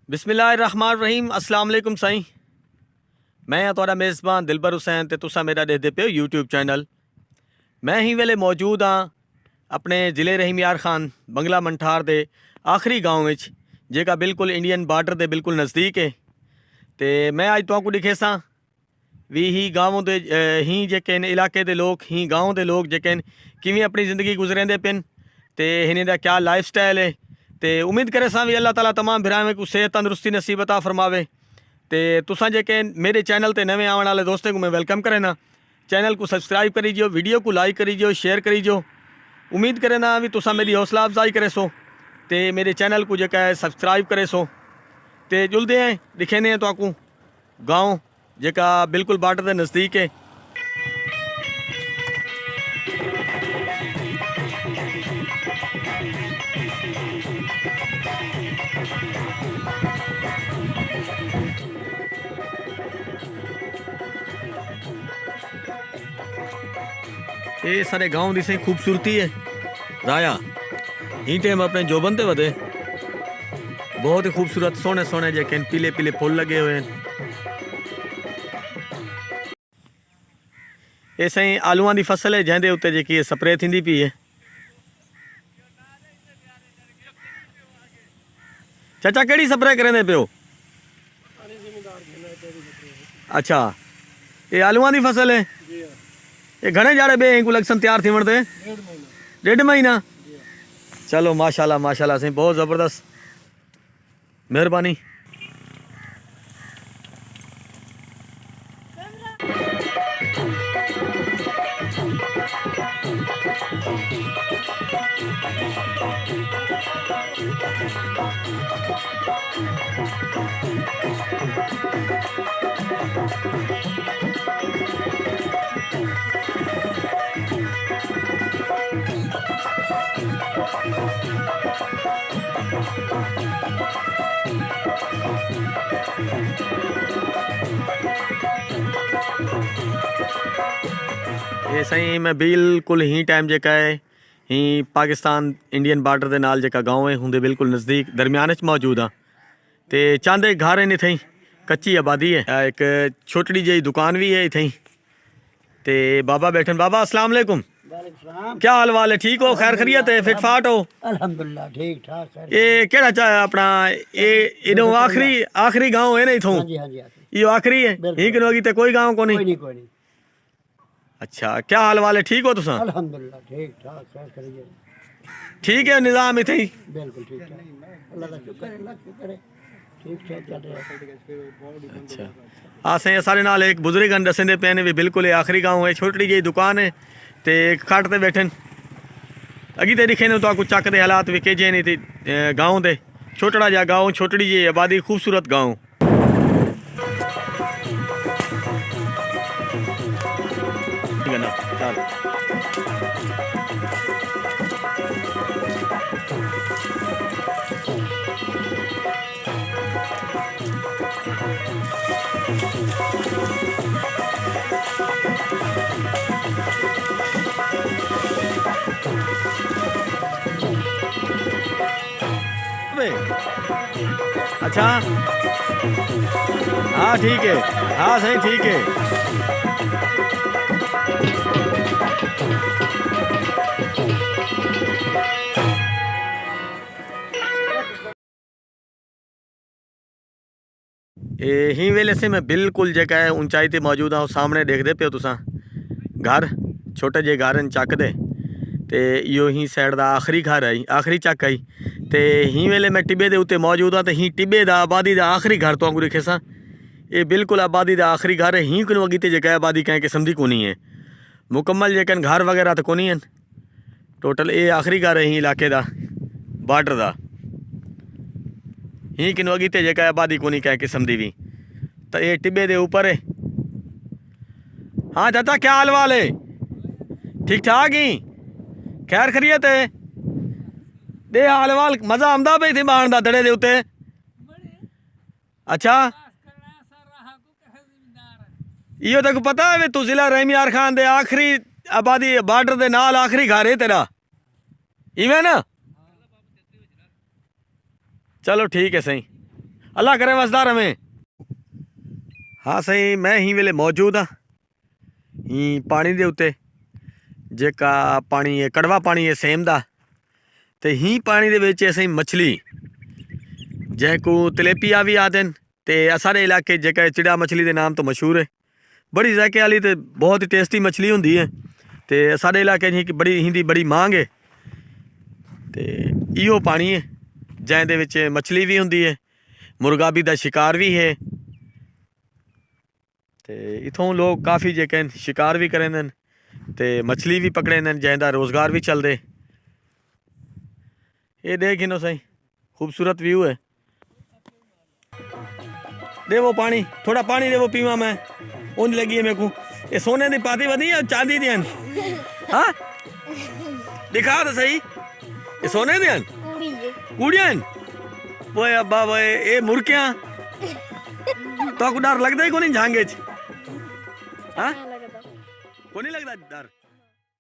बिस्मिल्लाहिर्रहमानिर्रहीम। अस्सलाम वालेकुम साईं। मैं हाँ तुहाडा मेज़बान दिलबर हुसैन ते तुसा मेरा देखदे पे हो यूट्यूब चैनल। मैं ही वेले मौजूद हाँ अपने ज़िले रहीम यार खान बंगला मंठार दे आखिरी गाँव विच जेका बिल्कुल इंडियन बार्डर दे बिल्कुल नज़दीक है। ते मैं अज तुहानू दिखे सां भी ही गाँव दे ही जेके इलाके दे लोग ही गाँव दे लोग जेके किवें अपनी ज़िंदगी गुजरेंदे पिन ते हिन दा क्या लाइफ स्टाइल है। ते उम्मीद करे सां भी अल्लाह ताला तमाम भरावें को सेहत तंदुरुस्ती नसीब अता फरमावे। ते तुसां जेके मेरे चैनल ते नवे आने वाले दोस्तों को मैं वेलकम करे ना, चैनल को सब्सक्राइब करी जो, वीडियो को लाइक करी जो, शेयर करी जो। उम्मीद करे ना भी तुसां मेरी हौसला अफजाई करे सो ते मेरे चैनल को जेका है सब्सक्राइब करे सो। ते जुलदे हैं दिखेने हैं तो गाँव जेका बिल्कुल बार्डर के नज़दीक है। ये सारे गांव दी सही खूबसूरती है। राया ही टाइम अपने जोबन ते वधे बहुत ही खूबसूरत सोने सोने जेके पीले पीले फुल लगे हुए हैं। ये सही आलूआं दी फसल है जैंदे उत्ते जेकी स्प्रे थींदी पई है। चाचा केड़ी स्प्रे करेंदे पियो? अच्छा ये आलूआं दी फसल है। ये घणे जाड़े बे को लक्षण तैयार थी वणते? 1.5 महीना। चलो माशाल्लाह माशाल्लाह सही बहुत ज़बरदस्त, मेहरबानी। ये सही मैं बिल्कुल ही टाइम जेका है ही पाकिस्तान इंडियन बार्डर के नाल जेका गाँव है होंदे बिल्कुल नज़दीक दरम्यान च मौजूद हाँ। ते चांदे घर है इथई कच्ची आबादी है, एक छोटी जी दुकान भी है इथई। ते बाबा बैठन। बाबा अस्सलाम वालेकुम। क्या हाल वाल है? ठीक हो? खैर खरियत है? फिट फाट हो? अल्हम्दुलिल्लाह ठीक ठाक। ये केड़ा चाहे अपना ये इनो आखिरी गाँव है ना इथों? हाँ जी हाँ जी ये आखिरी है ही किनो अगी ते कोई गाँव को नहीं? कोई नहीं। अच्छा क्या हाल वाल है? ठीक हो तुसा? अल्हम्दुलिल्लाह ठीक ठाक खैर खरियत। ठीक है निज़ाम इथई? बिल्कुल ठीक ठाक अल्लाह का शुक्र है, अल्लाह का शुक्र है ठीक ठाक चल रहा है। अच्छा हाँ सही सारे नाल एक बुजुर्ग हैं दसेंदे पे ने भी बिल्कुल आखिरी गाँव है, छोटी जी दुकान है ते खट ते बैठन। अगी ते दिखे ने तो कुछ चक दे हालात भी केजे नहीं थी गाँव दे छोटा जा गाँव छोटी जी आबादी खूबसूरत गाँव। अच्छा हाँ ठीक है, हाँ सही ठीक है। ही वेले से मैं बिल्कुल जेका है ऊंचाई ते मौजूद हाँ। सामने देखते पे हो तुसा घर छोटे जे घर चक दे ते यो ही साइड दा आखिरी घर आई आखिरी चक आई ते ही वेले मैं टिब्बे दे उत्ते मौजूद हाँ। तो ही टिब्बे दा आबादी दा आखिरी घर तो दिखे सा ये बिल्कुल आबादी दा आखिरी घर है। ही को अगीते जेका आबादी कहीं किस्म दी कोनी है, मुकम्मल जेकन घर वगैरह तो कोनी है। टोटल ये आखिरी घर है ही इलाके दा बार्डर दा। ही किनो अगीते जेका आबादी कोनी कहीं किस्म दी भी। तो ये टिब्बे दे ऊपर है। हाँ चाचा क्या हाल वाल है? ठीक ठाक ही खैर खरियत है? दे हाल वाल मजा आमदा पे थी बाण दा दड़े दे उत्ते? अच्छा यो तेको पता है तू जिला रहीम यार खान दे आखिरी आबादी बार्डर दे नाल आखिरी घर है तेरा इवें ना? चलो ठीक है सही। अल्लाह करे वसदा रवे। हाँ सही, मैं ही वेले मौजूद हाँ ही पानी दे उत्ते, जेका पानी है कड़वा पानी है सेम दा, ते ही पानी दे विच असीं मछली जैको तलेपिया भी आखदे न, ते सारे इलाके जेका चिड़ा मछली के नाम तो मशहूर है, बड़ी जायके वाली ते बहुत ही टेस्टी मछली होंदी है, ते सारे इलाके च बड़ी हिंदी बड़ी मांग है। ते इहो पानी है जैंदे विच मछली भी होंदी है, मुर्गाबी दा शिकार भी है, ते इथों लोग काफ़ी जेके न शिकार भी करेंदे न ते मछली भी पकड़ेंदे न, जैंदा रोज़गार भी चलदे। ये देख इनो सही खूबसूरत व्यू है। देवो पानी, थोड़ा पानी देवो पीवा, मैं ऊँज लगी है मेरे को। ये सोने की पाती वधी या चांदी दी? हाँ दिखा तो सही, ये सोने दी कूड़ियां वो अब्बा वो ये मुर्गियां तो डर लगता ही को नहीं झांगे च? हाँ को नहीं लगता डर?